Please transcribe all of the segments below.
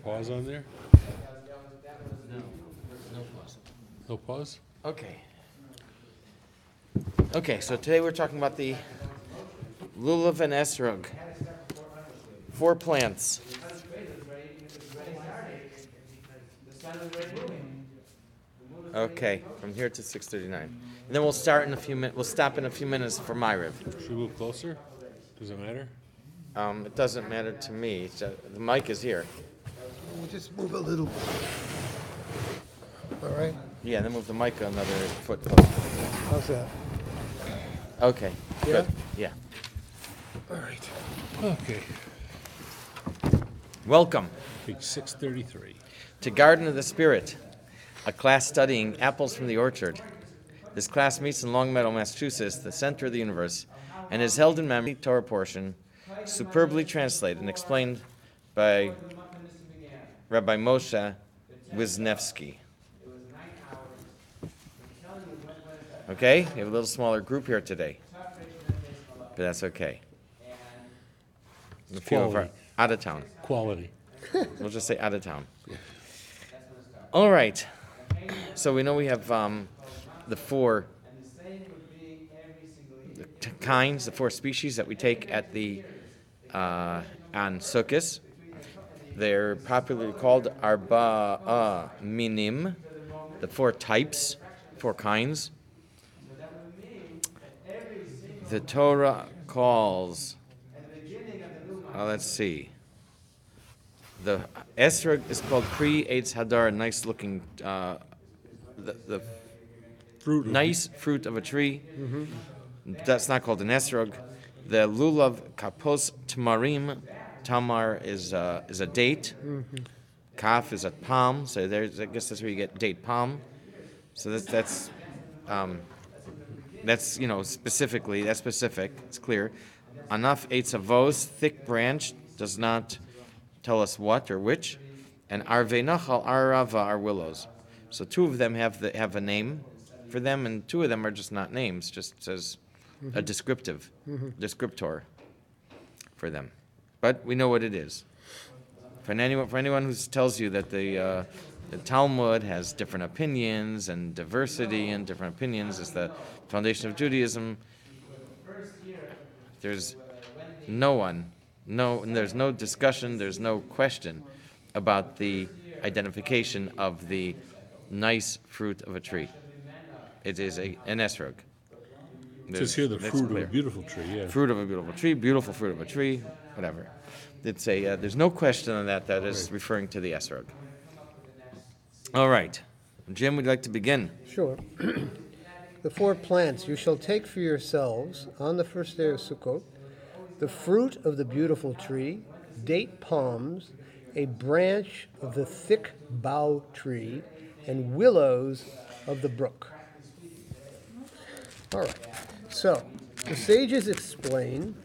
pause on there? No pause. No pause? Okay. Okay, so today we're talking about the lulav and esrog. 4 plants. Okay, from here to 6:39, and then we'll start in a few minutes. We'll stop in a few minutes for Ma'ariv. Should we move closer? Does it matter? It doesn't matter to me. The mic is here. We'll just move a little. All right. Yeah, then move the mic another foot closer. How's that? Okay. Yeah? Good. Yeah. All right. Okay. Welcome Page 633. to Garden of the Spirit, a class studying apples from the orchard. This class meets in Longmeadow, Massachusetts, the center of the universe, and is held in memory Torah portion, superbly translated and explained by Rabbi Moshe Wisniewski. Okay, we have a little smaller group here today, but that's okay. A few of our out of town. Quality. We'll just say out of town. All right. So we know we have the 4 kinds, the 4 species that we take at the on Sukkot. They're popularly called Arba'a Minim, the 4 types, 4 kinds. The Torah calls. Let's see. The esrog is called Pri Eitz Hadar, a nice looking, the Fruit. nice fruit of a tree. Mm-hmm. That's not called an esrog. The lulav kapos tamarim. Tamar is a date. Mm-hmm. Kaf is a palm. So there's, I guess that's where you get date palm. So that's specifically, that's specific. It's clear. Anaf eitz avos, thick branch, does not tell us what or which. And arvei nachal arava are willows. So 2 of them have a name for them, and 2 of them are just not names. Just says a descriptor for them. But we know what it is. For anyone who tells you that the Talmud has different opinions and diversity and different opinions is the foundation of Judaism, there's there's no discussion, there's no question about the identification of the nice fruit of a tree. It is an esrog. It says here the That's fruit clear. of a beautiful tree, yeah. Fruit of a beautiful tree, beautiful fruit of a tree, whatever. It's there's no question on that is referring to the esrog. All right. Jim, would you like to begin? Sure. The 4 plants you shall take for yourselves on the first day of Sukkot: the fruit of the beautiful tree, date palms, a branch of the thick bough tree, and willows of the brook. All right. So, the sages explain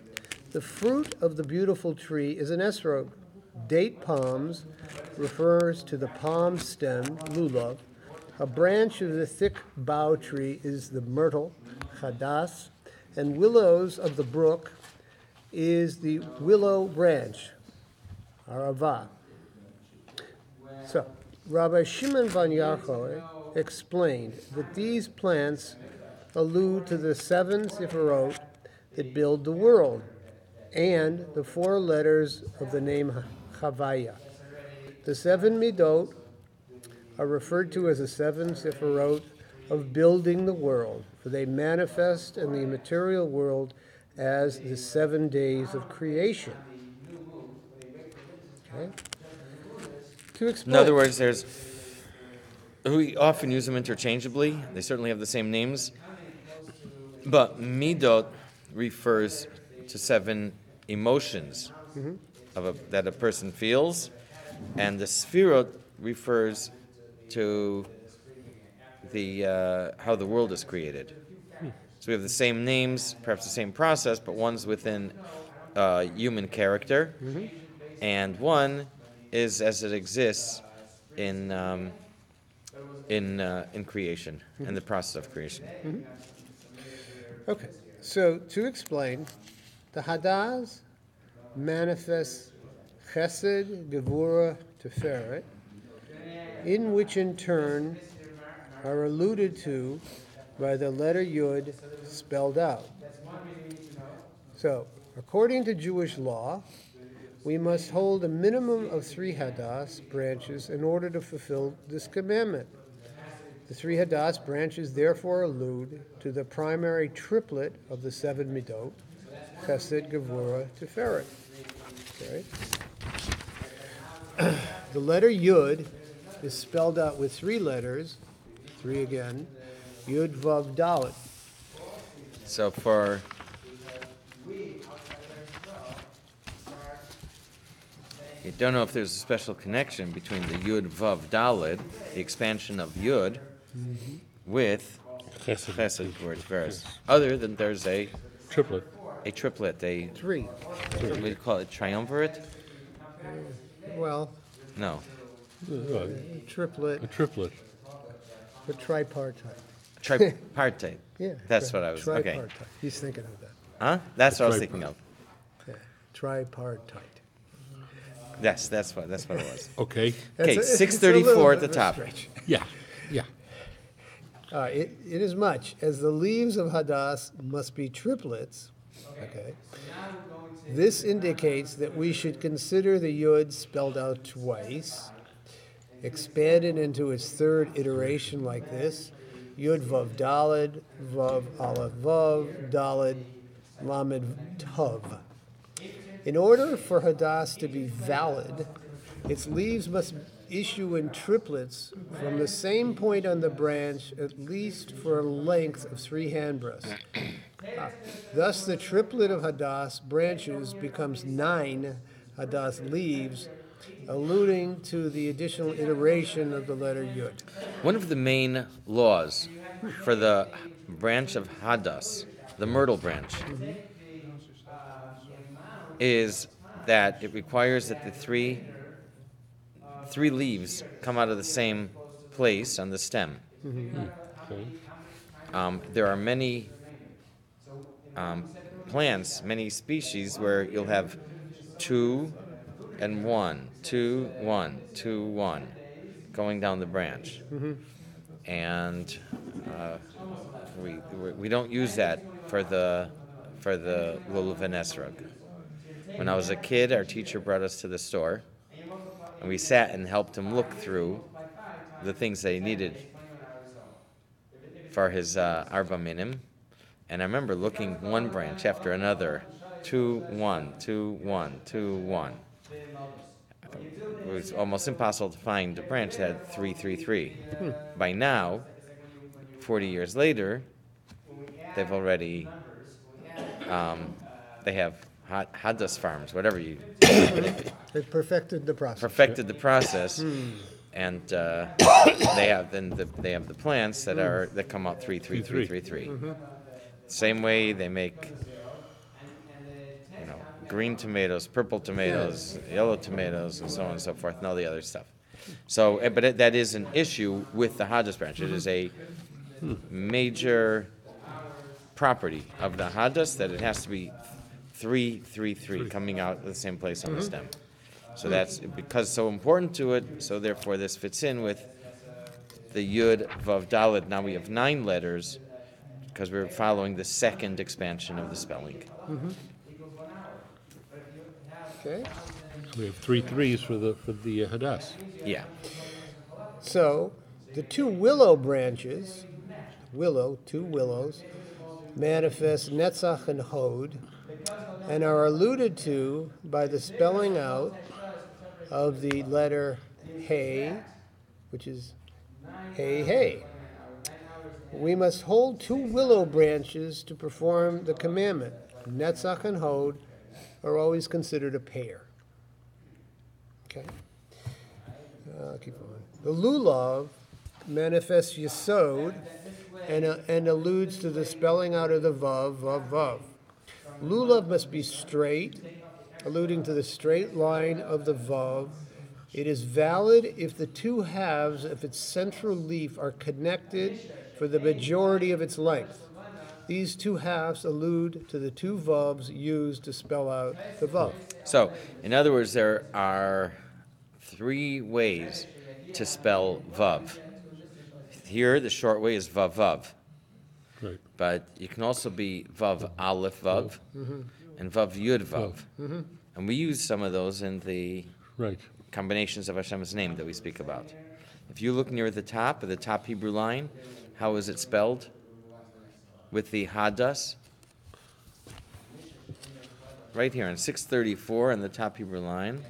the fruit of the beautiful tree is an esrog. Date palms refers to the palm stem, lulav. A branch of the thick bough tree is the myrtle, chadas, and willows of the brook is the willow branch, arava. So, Rabbi Shimon Bar Yochai explained that these plants allude to the 7 Sephirot that build the world and the 4 letters of the name Havaya. The 7 Midot are referred to as the 7 Sephirot of building the world, for they manifest in the material world as the 7 days of creation. Okay? To explain. In other words, we often use them interchangeably. They certainly have the same names. But midot refers to 7 emotions that a person feels, and the sphirot refers to the how the world is created. So we have the same names, perhaps the same process, but one's within human character, and one is as it exists in creation, in the process of creation. Okay, so to explain, the Hadaz manifests Chesed, Gevurah, Tiferet, in which in turn are alluded to by the letter Yud spelled out. So, according to Jewish law, we must hold a minimum of 3 Hadass branches in order to fulfill this commandment. The 3 Hadass branches therefore allude to the primary triplet of the 7 Midot, Chesed, Gevurah, Tiferet. Okay? The letter Yud is spelled out with 3 letters, 3 again, Yud, Vav, Dalet. So for you don't know if there's a special connection between the Yud Vav Daled, the expansion of Yud, with Chesed. Chesed for Tiferes. Other than there's a Triplet. triplet, 3. what do you call it, triumvirate? Well, No, A triplet, triplet. a tripartite. tripartite. Yeah. That's what I was, okay. Tripartite. He's thinking of that. Huh? That's what I was thinking of. Yeah. Tripartite. Yes, that's what it was. Okay. Okay, It's a 634 little at the bit of a top. stretch. Yeah. Yeah. Inasmuch as the leaves of Hadass must be triplets, okay, this indicates that we should consider the Yud spelled out twice, expanded into its 3rd iteration like this, Yud Vav Daled, Vav Aleph Vav, Daled, Lamed Tav. In order for Hadass to be valid, its leaves must issue in triplets from the same point on the branch, at least for a length of 3 handbreadths. Thus, the triplet of Hadass branches becomes 9 Hadass leaves, alluding to the additional iteration of the letter Yud. One of the main laws for the branch of Hadass, the myrtle branch, is that it requires that the three leaves come out of the same place on the stem. Okay. There are many plants, many species where you'll have 2 and 1, 2, 1, 2, 1 going down the branch. And we don't use that for the Lulav and Esrog. When I was a kid, our teacher brought us to the store, and we sat and helped him look through the things that he needed for his Arba Minim. And I remember looking one branch after another, 2, 1, 2, 1, 2, 1. It was almost impossible to find a branch that had 3, 3, 3. By now, 40 years later, they've already, they have Hadass farms, whatever you It perfected the process. perfected the process, and they have the plants that come out 3, 3, 3, 3, 3. Same way they make, green tomatoes, purple tomatoes, yellow tomatoes, and so on and so forth, and all the other stuff. So, that is an issue with the Hadass branch. It is a major property of the Hadass that it has to be 3, 3, 3 coming out of the same place on the stem. So that's because it's so important to it. So therefore, this fits in with the Yud Vav Daled. Now we have 9 letters because we're following the 2nd expansion of the spelling. Okay. We have 3 threes for the Hadass. Yeah. So, the 2 willow branches, 2 willows, manifest Netzach and Hod, and are alluded to by the spelling out of the letter Hey, which is Hey, Hey. We must hold 2 willow branches to perform the commandment. Netzach and Hod are always considered a pair. Okay. Keep going. The lulav manifests yesod and alludes to the spelling out of the vav, vav, vav. Lulav must be straight, alluding to the straight line of the vav. It is valid if the 2 halves of its central leaf are connected for the majority of its length. These 2 halves allude to the 2 vavs used to spell out the vav. So, in other words, there are three ways to spell vav. Here, the short way is vav vav. Right. But you can also be vav aleph vav and vav yud vav. And we use some of those in the Right. combinations of Hashem's name that we speak about. If you look near the top of the top Hebrew line, how is it spelled? With the hadas. Right here in 634 in the top Hebrew line.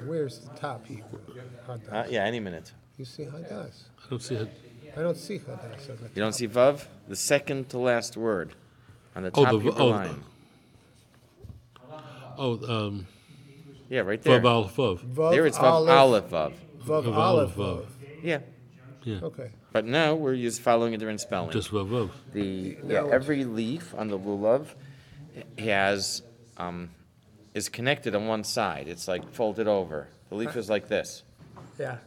Where's the top Hebrew? Hadas. Yeah, any minute. You see Hadas. I don't see it. I don't see Hadas on the You don't see vav? The second to last word on the Oh, top the Hebrew line. Yeah, right there. Vav Aleph Vav. Vav There it's vav aleph vav. Vav Vav Aleph Vav. Vav. Yeah. Yeah. Okay. But now we're following a different spelling. Just Vav Vav. Every leaf on the lulav has is connected on one side. It's like folded over. The leaf is like this. Yeah.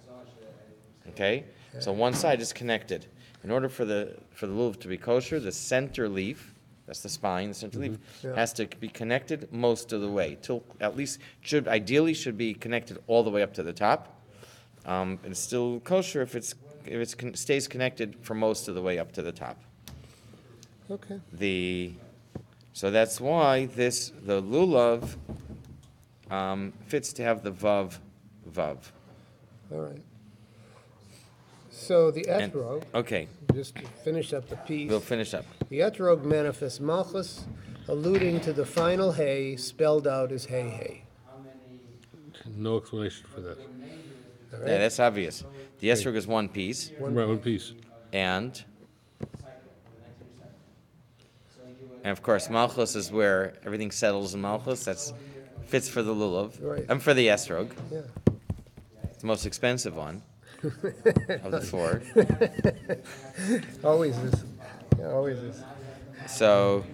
Okay, so one side is connected. In order for the lulav to be kosher, the center leaf, that's the spine, the center leaf, Yeah. has to be connected most of the way. Till at least ideally should be connected all the way up to the top. It's still kosher if it stays connected for most of the way up to the top. Okay. So that's why the lulav fits to have the vav. All right. So the And- etrog, Okay, just to finish up the piece, we'll finish up. the etrog manifests malchus, alluding to the final hay spelled out as hey hey. No explanation for that. All Yeah, right? that's obvious. The esrog is one piece, Right, one piece. and of course malchus is where everything settles in malchus. That's fits for the lulav. Right. And for the esrog, Yeah. it's the most expensive one of the four. Always is. Yeah, always is. So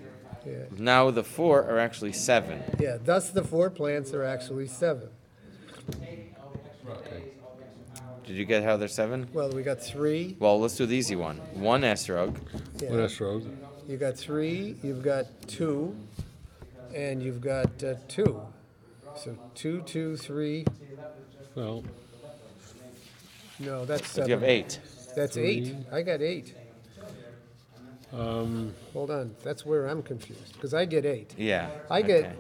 Yeah. now the four are actually seven. Yeah. Thus the four plants are actually seven. Did you get how they're seven? Well, we got three. Well, let's do the easy one. One esrog. Yeah. What else, Rose? You got three. You've got two, and you've got two. So 2, 2, 3. Well, No, that's But seven. you have eight. That's eight. I got eight. um, Hold on. That's where I'm confused because I get eight. Yeah. I get. okay.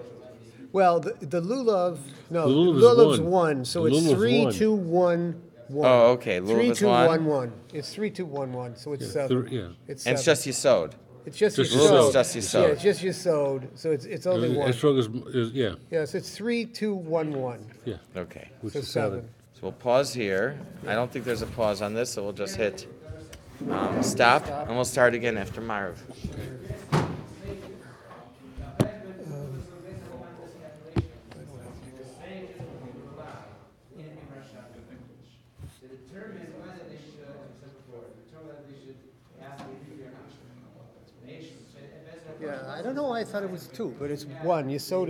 Well, the lulav. No, The lulav is lulav's one. one. So The it's lulav is 3, one. 2, 1, 1. Oh, okay. Lulav 3, is 2, one. 1, 1. It's 3, 2, 1, 1. So it's seven. yeah. It's And it's seven. just yisod. It's just just your yisod. sod. It's just yisod. Yeah, it's just your sod. So it's only one. Esrog is, yeah, Yes, it's 3, 2, 1, 1. yeah. Okay. Which So is seven. So we'll pause here. I don't think there's a pause on this, so we'll just hit stop, and we'll start again after Marav. Yeah, I don't know why I thought it was two, but it's one. You sowed it.